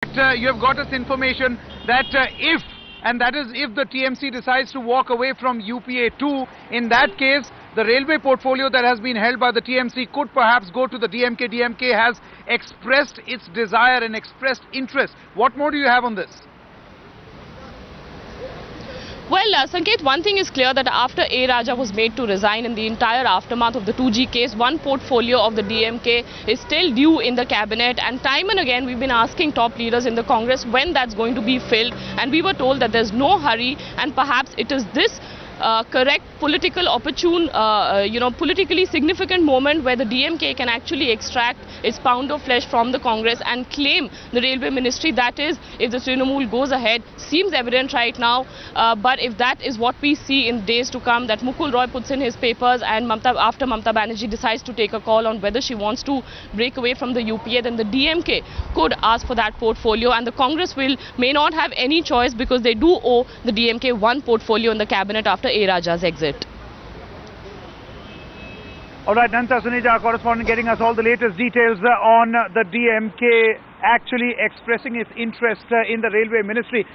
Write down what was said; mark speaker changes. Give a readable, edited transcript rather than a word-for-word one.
Speaker 1: You have got us information that if the TMC decides to walk away from UPA 2, in that case, the railway portfolio that has been held by the TMC could perhaps go to the DMK. DMK has expressed its desire and expressed interest. What more do you have on this?
Speaker 2: Well, Sanket, one thing is clear that after A. Raja was made to resign in the entire aftermath of the 2G case, one portfolio of the DMK is still due in the cabinet, and time and again we've been asking top leaders in the Congress when that's going to be filled, and we were told that there's no hurry, and perhaps it is this correct political opportune, politically significant moment where the DMK can actually extract its pound of flesh from the Congress and claim the railway ministry. That is, if the Trinamool goes ahead, seems evident right now, but if that is what we see in days to come, that Mukul Roy puts in his papers and after Mamata Banerjee decides to take a call on whether she wants to break away from the UPA, then the DMK could ask for that portfolio, and the Congress may not have any choice because they do owe the DMK one portfolio in the cabinet after A. Raja's exit.
Speaker 1: All right, Nanta Suneja, our correspondent, getting us all the latest details on the DMK actually expressing its interest in the railway ministry.